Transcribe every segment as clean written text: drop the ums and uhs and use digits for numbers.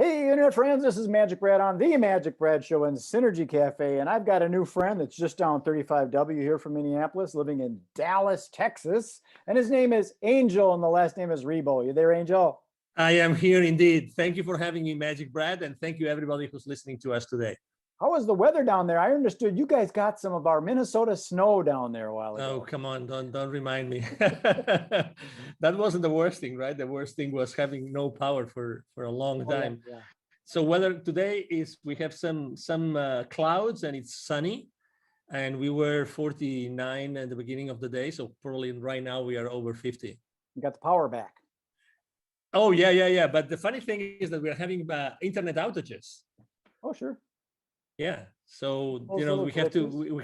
Hey, internet friends, this is Magic Brad on the Magic Brad Show in Synergy Cafe, and I've got a new friend that's just down 35W here from Minneapolis, living in Dallas, Texas, and his name is Angel, and the last name is Ribo. You there, Angel? I am here indeed. Thank you for having me, Magic Brad, and thank you everybody who's listening to us today. How was the weather down there? I understood you guys got some of our Minnesota snow down there a while ago. Oh, come on, don't remind me. That wasn't the worst thing, right? The worst thing was having no power for a long time. Yeah. So weather today is we have some clouds and it's sunny, and we were 49 at the beginning of the day. So probably right now we are over 50. You got the power back. Oh yeah. But the funny thing is that we're having internet outages. Oh sure. Yeah. So Also we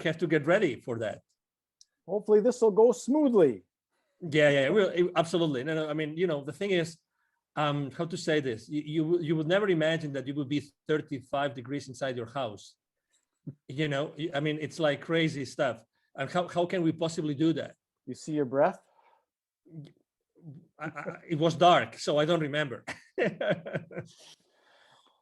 have to get ready for that. Hopefully this will go smoothly. Yeah. Absolutely. No. I mean, the thing is, how to say this? You would never imagine that you would be 35 degrees inside your house. I mean, it's like crazy stuff. And how can we possibly do that? You see your breath? It was dark, so I don't remember.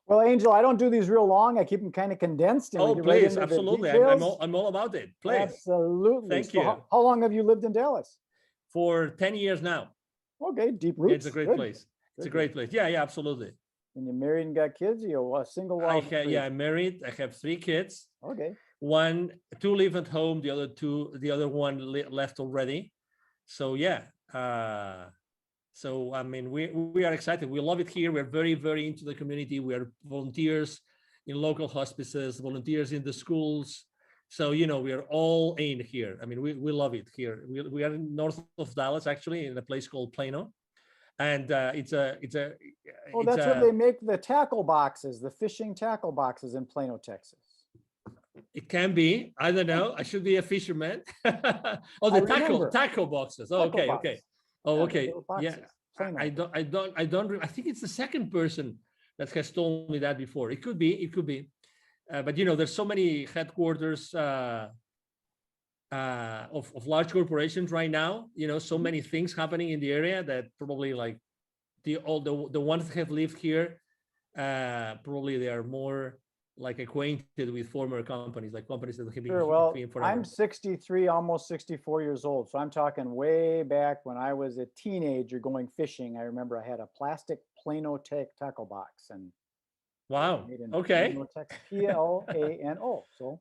Well, Angel, I don't do these real long. I keep them kind of condensed. And oh, please, absolutely. I'm all about it. Please. Absolutely. Thank you. How long have you lived in Dallas? For 10 years now. Okay, deep roots. Yeah, it's a great place. It's a great place. Yeah, absolutely. And you're married and got kids? You're a single? I'm married. I have 3 kids. Okay. 2 live at home. The other one left already. So yeah. So I mean, we are excited. We love it here. We're very, very into the community. We are volunteers in local hospices, volunteers in the schools. So we are all in here. I mean, we love it here. We are north of Dallas, actually, in a place called Plano, and it's a. Oh, that's where they make the tackle boxes, the fishing tackle boxes in Plano, Texas. It can be. I don't know. I should be a fisherman. Oh, the tackle boxes. Oh, okay. Oh, okay. Yeah. I think it's the second person that has told me that before. It could be. But there's so many headquarters of large corporations right now. So many things happening in the area that probably like the ones that have lived here, probably they are more like acquainted with former companies, like companies that have been Sure. Well, forever. I'm 63, almost 64 years old. So I'm talking way back when I was a teenager going fishing. I remember I had a plastic Plano tackle box and wow. Okay. Plano. So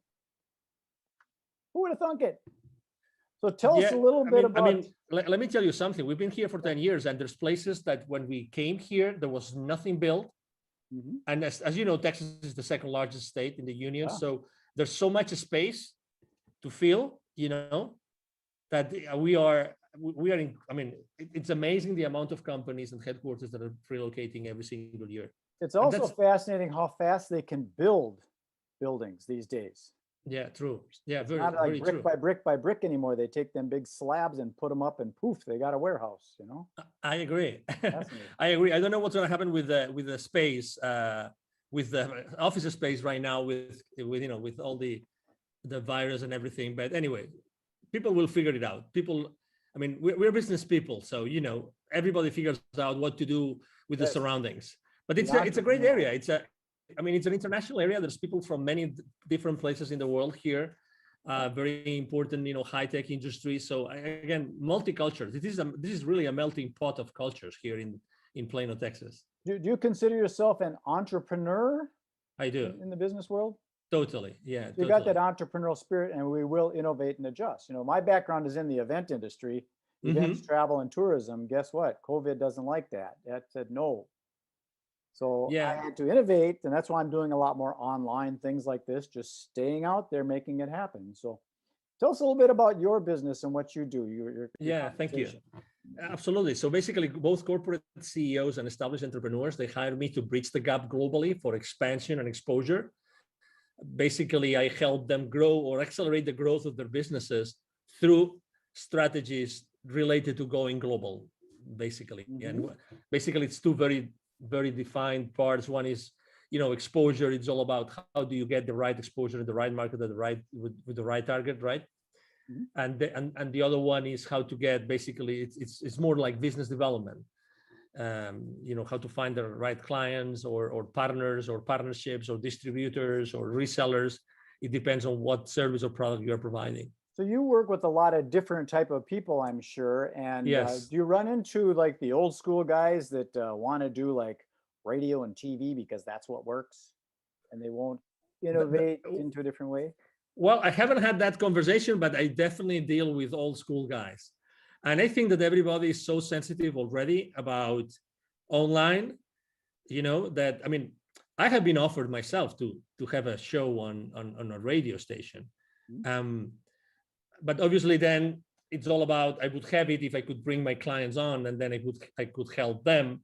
who would have thunk it? So tell us a little bit about. I mean, let me tell you something. We've been here for 10 years, and there's places that when we came here, there was nothing built. Mm-hmm. And as you know, Texas is the second largest state in the union. Wow. So there's so much space to fill, that we are in. I mean, it's amazing the amount of companies and headquarters that are relocating every single year. It's also fascinating how fast they can build buildings these days. Yeah, true. Yeah, very, not like very brick true. by brick by brick anymore. They take them big slabs and put them up, and poof, they got a warehouse. I agree. I agree. I don't know what's going to happen with the space, with the office space right now, with all the virus and everything. But anyway, people will figure it out. I mean, we're business people, so everybody figures out what to do with the surroundings. But it's a great area. It's an international area. There's people from many different places in the world here. Very important, high-tech industry. So again, multicultural. This is really a melting pot of cultures here in Plano, Texas. Do you consider yourself an entrepreneur? I do. In the business world? Totally. Yeah. You got that entrepreneurial spirit, and we will innovate and adjust. My background is in the event industry, events, travel, and tourism. Guess what? COVID doesn't like that. That said no. So I had to innovate, and that's why I'm doing a lot more online things like this, just staying out there, making it happen. So tell us a little bit about your business and what you do. Thank you. Absolutely. So basically, both corporate CEOs and established entrepreneurs, they hire me to bridge the gap globally for expansion and exposure. Basically, I help them grow or accelerate the growth of their businesses through strategies related to going global, basically. Mm-hmm. And basically, it's two very, very defined parts. One is, exposure. It's all about how do you get the right exposure in the right market at the right with the right target, right? Mm-hmm. And the other one is how to get, basically, it's more like business development. how to find the right clients or partners or partnerships or distributors or resellers. It depends on what service or product you're providing. So you work with a lot of different type of people, I'm sure. And Yes. do you run into like the old school guys that want to do like radio and TV because that's what works, and they won't innovate into a different way? Well, I haven't had that conversation, but I definitely deal with old school guys. And I think that everybody is so sensitive already about online, that, I mean, I have been offered myself to have a show on a radio station. But obviously then it's all about, I would have it if I could bring my clients on, and then I could help them,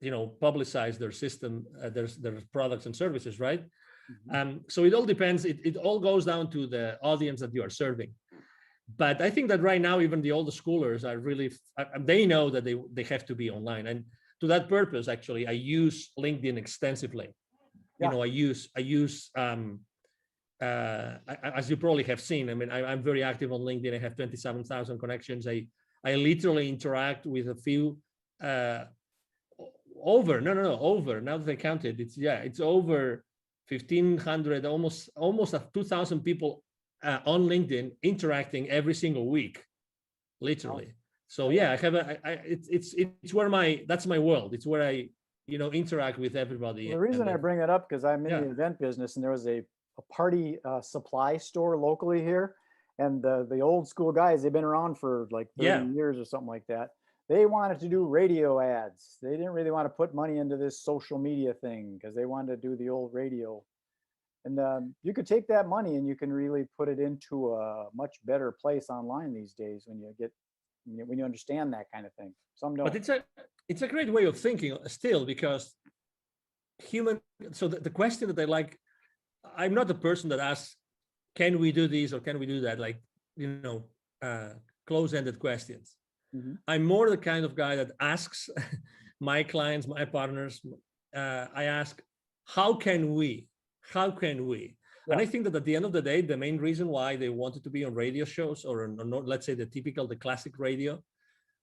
publicize their system, their products and services, right? So it all depends. It all goes down to the audience that you are serving. But I think that right now, even the older schoolers are really, they know that they have to be online. And to that purpose, actually, I use LinkedIn extensively. Yeah. I use as you probably have seen, I mean, I'm very active on LinkedIn. I have 27,000 connections. I literally interact with a few, over, now that I counted, it's over 1,500, almost 2,000 people on LinkedIn interacting every single week, literally. Wow. So yeah, I have it's where that's my world. It's where I, interact with everybody. Well, the reason I bring it up, because I'm in the event business, and there was a party supply store locally here, and the old school guys, they've been around for like 30 years or something like that. They wanted to do radio ads. They didn't really want to put money into this social media thing because they wanted to do the old radio. And you could take that money and you can really put it into a much better place online these days when you understand that kind of thing. Some don't. But it's a great way of thinking still, because so the question that I like, I'm not the person that asks, can we do this or can we do that? Like, close-ended questions. I'm more the kind of guy that asks my clients, my partners, I ask, how can we? Yeah. And I think that at the end of the day, the main reason why they wanted to be on radio shows or let's say the classic radio,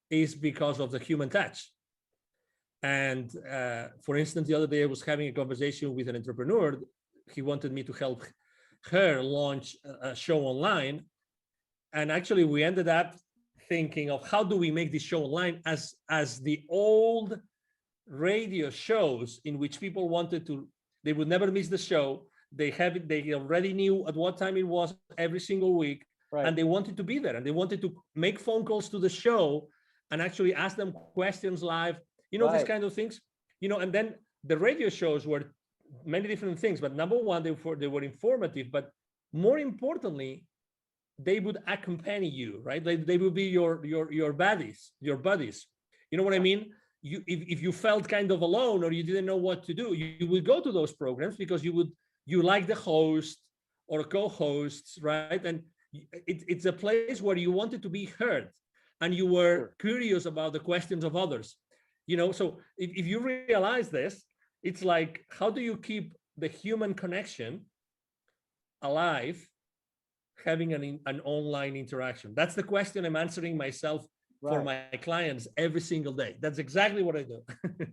is because of the human touch. And for instance, the other day I was having a conversation with an entrepreneur. He wanted me to help her launch a show online. And actually we ended up thinking of how do we make this show online as the old radio shows in which people they would never miss the show. They already knew at what time it was every single week. Right. And they wanted to be there, and they wanted to make phone calls to the show and actually ask them questions live, these kind of things, and then the radio shows were many different things, but number one, they were informative, but more importantly, they would accompany you, right? They would be your buddies. You know what I mean? If you felt kind of alone or you didn't know what to do, you would go to those programs because you like the host or co-hosts, right? And it's a place where you wanted to be heard and you were curious about the questions of others. So if you realize this, it's like, how do you keep the human connection alive, having an online interaction? That's the question I'm answering myself for my clients every single day. That's exactly what I do.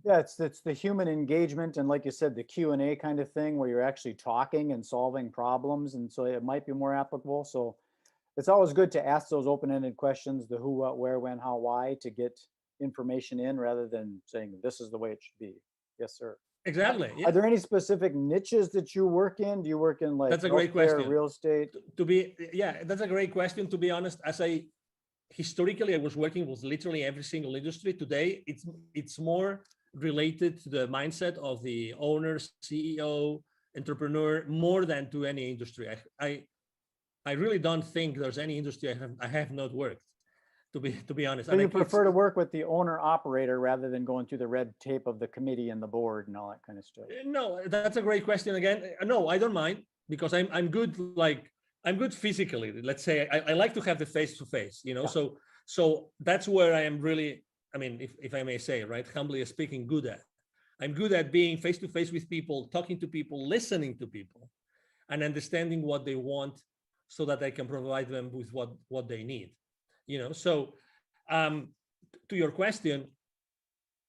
Yeah, it's the human engagement, and like you said, the Q&A kind of thing where you're actually talking and solving problems, and so it might be more applicable. So it's always good to ask those open-ended questions, the who, what, where, when, how, why, to get information in rather than saying this is the way it should be. Yes, sir. Exactly. Are there any specific niches that you work in? Do you work in like that's a great question. Real estate? That's a great question. To be honest, historically I was working with literally every single industry. Today it's more related to the mindset of the owner, CEO, entrepreneur, more than to any industry. I really don't think there's any industry I have not worked, to be honest. So you prefer to work with the owner operator rather than going through the red tape of the committee and the board and all that kind of stuff? No, that's a great question again. No, I don't mind, because I'm good. I'm good physically. Let's say I like to have the face-to-face, Yeah. So that's where I am really, I mean, if I may say, right, humbly speaking, good at. I'm good at being face-to-face with people, talking to people, listening to people, and understanding what they want so that I can provide them with what they need. So to your question,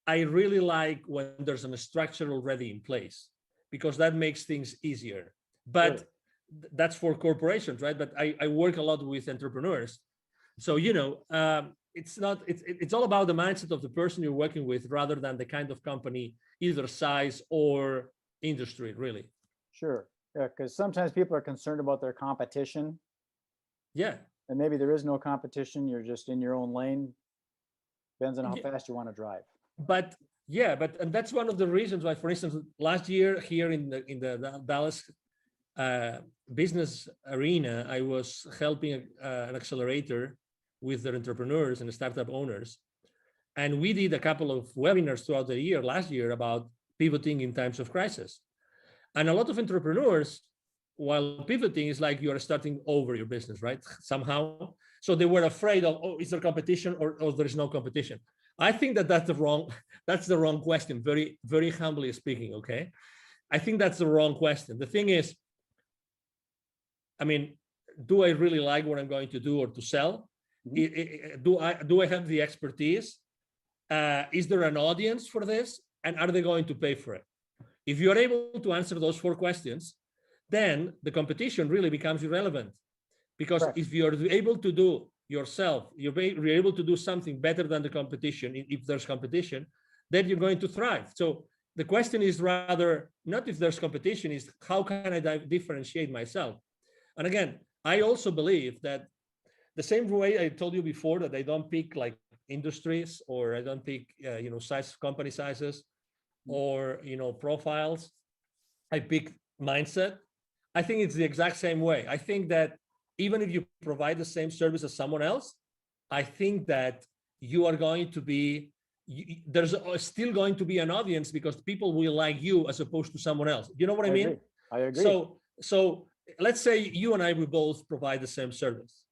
I really like when there's a structure already in place, because that makes things easier. But Sure. that's for corporations, right? But I work a lot with entrepreneurs. So, it's all about the mindset of the person you're working with rather than the kind of company, either size or industry, really. Sure. Yeah, because sometimes people are concerned about their competition, Yeah. and maybe there is no competition. You're just in your own lane. Depends on how Yeah. fast you want to drive. But yeah, and that's one of the reasons why, for instance, last year here in the Dallas business arena, I was helping an accelerator with their entrepreneurs and startup owners. And we did a couple of webinars throughout the year, last year, about pivoting in times of crisis. And a lot of entrepreneurs, while pivoting, is like you are starting over your business, right? Somehow. So they were afraid of, oh, is there competition or there is no competition? I think that's the wrong question, very, very humbly speaking, okay? I think that's the wrong question. The thing is, I mean, do I really like what I'm going to do or to sell? Mm-hmm. Do I have the expertise? Is there an audience for this? And are they going to pay for it? If you're able to answer those 4 questions, then the competition really becomes irrelevant. Because right. If you're able to do yourself, you're able to do something better than the competition, if there's competition, then you're going to thrive. So the question is rather not if there's competition, is how can I differentiate myself? And again, I also believe that the same way I told you before that I don't pick like industries, or I don't pick company sizes, or profiles. I pick mindset. I think it's the exact same way. I think that even if you provide the same service as someone else, I think that you are going to be, there's still going to be an audience, because people will like you as opposed to someone else. You know what I mean? I agree. So let's say you and I, we both provide the same service.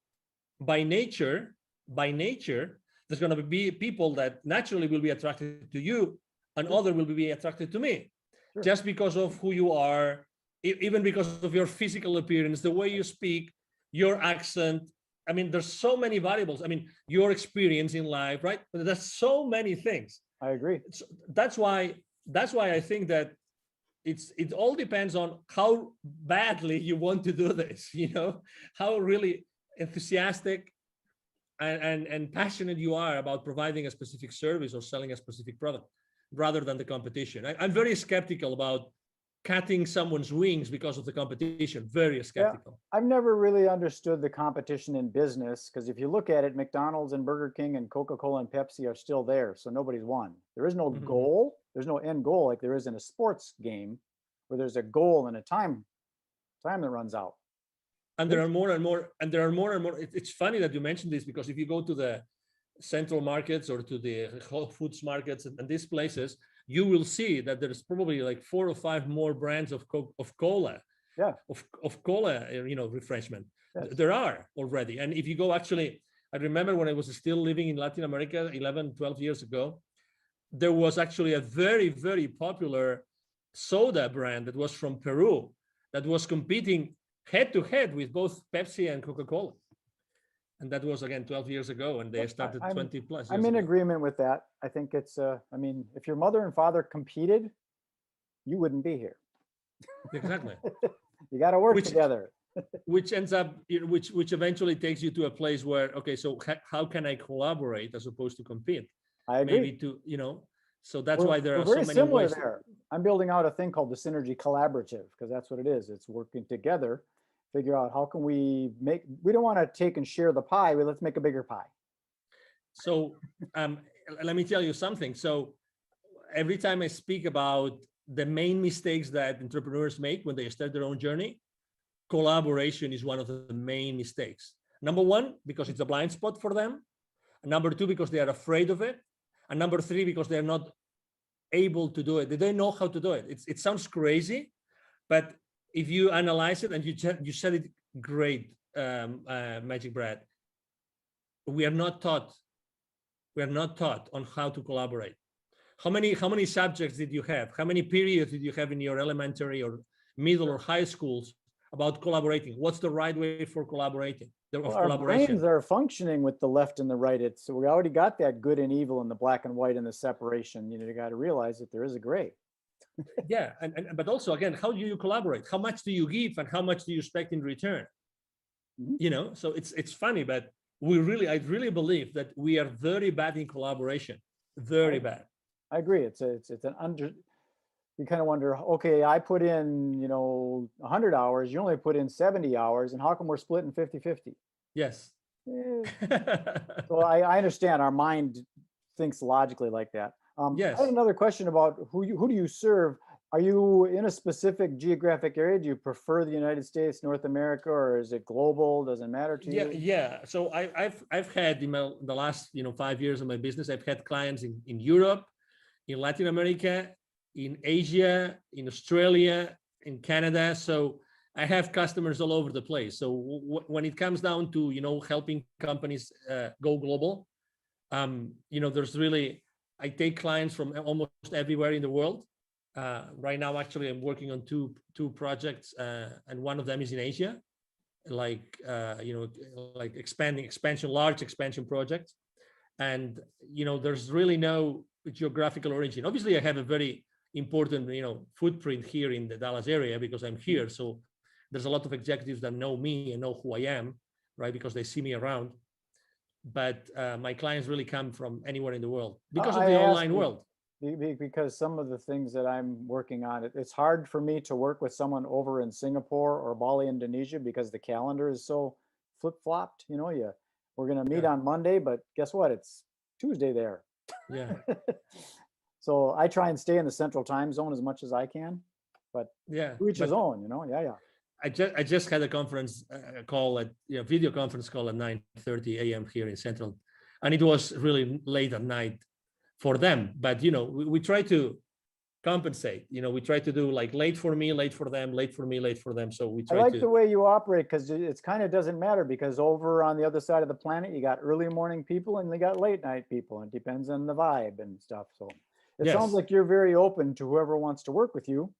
By nature, there's going to be people that naturally will be attracted to you, and other will be attracted to me. Sure. Just because of who you are, even because of your physical appearance, the way you speak, your accent. I mean, there's so many variables. I mean, your experience in life, right? There's so many things. I agree. So that's why I think that it all depends on how badly you want to do this, how really enthusiastic and passionate you are about providing a specific service or selling a specific product, rather than the competition. I'm very skeptical about cutting someone's wings because of the competition. Very skeptical. Yeah, I've never really understood the competition in business, because if you look at it, McDonald's and Burger King and Coca-Cola and Pepsi are still there, so nobody's won. There is no goal. There's no end goal like there is in a sports game, where there's a goal and a time that runs out. And there are more and more. It's funny that you mentioned this, because if you go to the central markets or to the Whole Foods markets and these places, you will see that there's probably like 4 or 5 more brands of cola, of cola, refreshment. Yes. There are already. And if you go, actually, I remember when I was still living in Latin America 11, 12 years ago, there was actually a very, very popular soda brand that was from Peru that was competing head to head with both Pepsi and Coca-Cola. And that was, again, 12 years ago, and they started 20 plus years I'm in ago. agreement with that. I think it's, if your mother and father competed, you wouldn't be here. Exactly. You got to work together. Which ends up, which eventually takes you to a place where, okay, so how can I collaborate as opposed to compete? I agree. Maybe so that's why there are so many similar ways. There. I'm building out a thing called the Synergy Collaborative, because that's what it is. It's working together. Figure out how can we don't want to take and share the pie, but let's make a bigger pie. So let me tell you something. So every time I speak about the main mistakes that entrepreneurs make when they start their own journey, collaboration is one of the main mistakes. Number 1, because it's a blind spot for them. And number 2, because they are afraid of it. And number 3, because they're not able to do it. They don't know how to do it. It sounds crazy, but if you analyze it, and you said it great, Magic Brad, we are not taught on how to collaborate. How many subjects did you have? How many periods did you have in your elementary or middle or high schools about collaborating. What's the right way for collaborating? Well, our brains are functioning with the left and the right. So we already got that good and evil and the black and white and the separation. You got to realize that there is a gray. Yeah, but also again, how do you collaborate? How much do you give and how much do you expect in return? Mm-hmm. So it's funny, but I really believe that we are very bad in collaboration. Very bad. I agree. It's an you kind of wonder, okay, I put in, 100 hours, you only put in 70 hours, and how come we're splitting 50-50? Yes. So I understand our mind thinks logically like that. Yes. I have another question about who do you serve? Are you in a specific geographic area? Do you prefer the United States, North America, or is it global? Doesn't matter to you? Yeah. So I've had in the last 5 years of my business, I've had clients in Europe, in Latin America, in Asia, in Australia, in Canada. So I have customers all over the place. So when it comes down to, helping companies go global, there's really, I take clients from almost everywhere in the world. Right now, actually, I'm working on two projects, and one of them is in Asia, like large expansion projects. And, there's really no geographical origin. Obviously, I have a very important, footprint here in the Dallas area because I'm here. So there's a lot of executives that know me and know who I am, right? Because they see me around. But my clients really come from anywhere in the world because of the online world. Because some of the things that I'm working on, it's hard for me to work with someone over in Singapore or Bali, Indonesia, because the calendar is so flip-flopped. We're going to meet on Monday, but guess what? It's Tuesday there. Yeah. So I try and stay in the central time zone as much as I can, but to each his own, Yeah. I just had a conference call video conference call at 9:30 a.m. here in Central, and it was really late at night for them. But we try to compensate. We try to do like late for me, late for them, late for me, late for them. So we try. I like the way you operate because it's kind of doesn't matter because over on the other side of the planet, you got early morning people and they got late night people. It depends on the vibe and stuff. So it sounds like you're very open to whoever wants to work with you.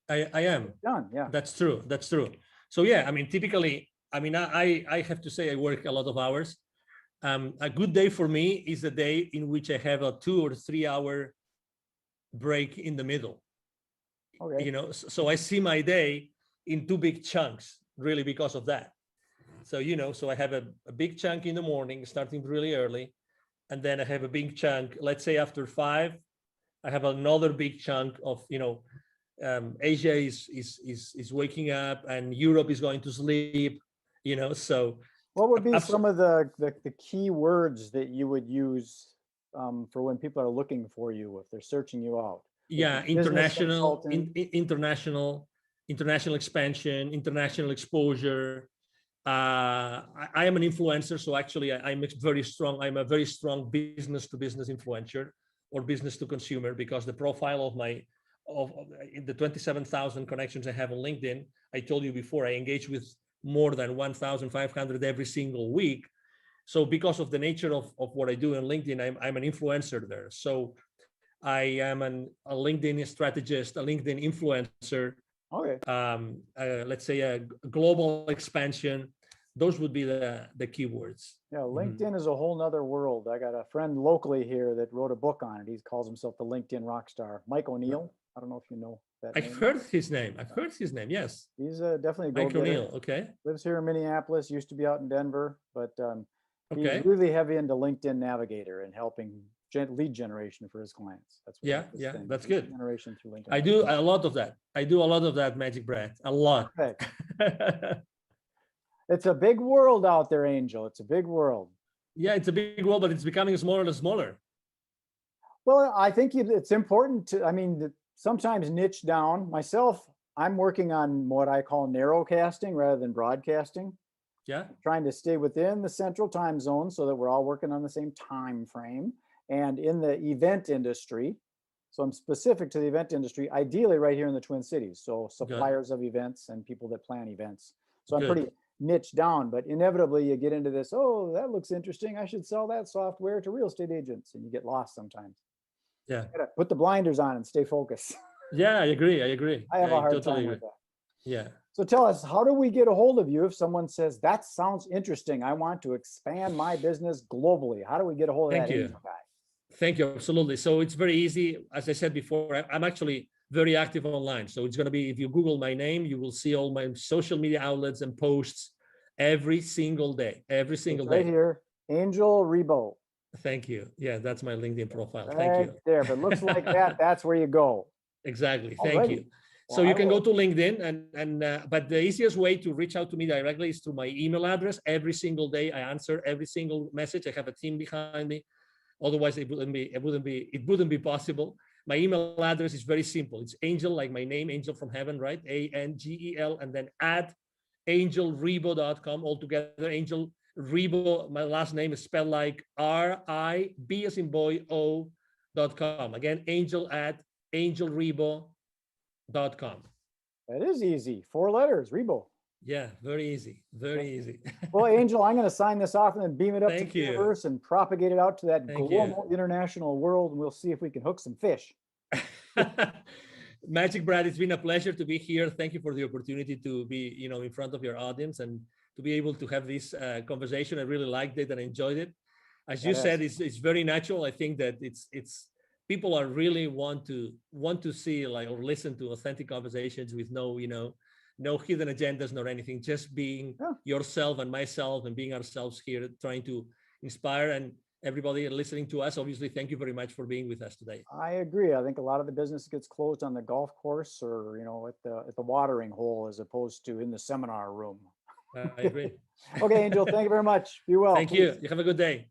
I am. Done. Yeah. That's true. So yeah, typically, I have to say I work a lot of hours. A good day for me is a day in which I have a 2 or 3 hour break in the middle. Okay. So I see my day in 2 big chunks, really because of that. So, so I have a big chunk in the morning, starting really early. And then I have a big chunk, let's say after 5, I have another big chunk of, Asia is waking up and Europe is going to sleep, so. What would be some of the key words that you would use for when people are looking for you, if they're searching you out? Yeah, international expansion, international exposure. I am an influencer, so actually I'm a very strong business to business influencer or business to consumer, because the profile of the 27,000 connections I have on LinkedIn, I told you before, I engage with more than 1,500 every single week. So because of the nature of what I do on LinkedIn, I'm an influencer there. So I am a LinkedIn strategist, a LinkedIn influencer. Okay. Let's say a global expansion. Those would be the keywords. Yeah, LinkedIn is a whole nother world. I got a friend locally here that wrote a book on it. He calls himself the LinkedIn rockstar. Mike O'Neill. I don't know if you know that name. I've heard his name. Yes. He's definitely a Mike O'Neill. Okay. Lives here in Minneapolis. Used to be out in Denver, but he's really heavy into LinkedIn Navigator and helping lead generation for his clients. That's what that's good. Generation through LinkedIn. I do a lot of that. Magic Brad. A lot. It's a big world out there, Angel. It's a big world. Yeah, it's a big world, but it's becoming smaller and smaller. Well, I think it's important to, sometimes niche down. Myself, I'm working on what I call narrowcasting rather than broadcasting. Yeah. Trying to stay within the central time zone so that we're all working on the same time frame. And in the event industry, so I'm specific to the event industry, ideally right here in the Twin Cities. So suppliers of events and people that plan events. So I'm pretty niche down, but inevitably you get into this, oh, that looks interesting. I should sell that software to real estate agents. And you get lost sometimes. Yeah. You gotta put the blinders on and stay focused. Yeah, I agree. I have a hard time with that. Yeah. So tell us, how do we get a hold of you if someone says, that sounds interesting, I want to expand my business globally? How do we get a hold of that Angel guy? Thank you. Absolutely. So it's very easy. As I said before, I'm actually very active online. So it's going to be, if you Google my name, you will see all my social media outlets and posts every single day, every single day. Right here, Angel Ribo. Thank you. Yeah, that's my LinkedIn profile. Right Thank you. there. If it looks like that, that's where you go. Exactly. Thank you. So you can go to LinkedIn but the easiest way to reach out to me directly is through my email address. Every single day, I answer every single message. I have a team behind me. Otherwise, it wouldn't be possible. My email address is very simple. It's Angel, like my name, Angel from Heaven, right? ANGEL, and then at angelribo.com altogether. Angel Ribo, my last name is spelled like RIB as in boy O.com. Again, Angel at angelribo.com. That is easy. 4 letters, Ribo. Yeah, very easy. Very easy. Well, Angel, I'm going to sign this off and then beam it up to the universe and propagate it out to that global international world. And we'll see if we can hook some fish. Magic Brad, it's been a pleasure to be here. Thank you for the opportunity to be, in front of your audience and to be able to have this conversation. I really liked it and enjoyed it. As you said, it's very natural. I think that it's people are really want to see or listen to authentic conversations with no hidden agendas nor anything, just being yourself and myself and being ourselves here, trying to inspire. And everybody listening to us, obviously, thank you very much for being with us today. I agree. I think a lot of the business gets closed on the golf course or, at the watering hole as opposed to in the seminar room. I agree. Okay, Angel, thank you very much. Be well. Thank you. You have a good day.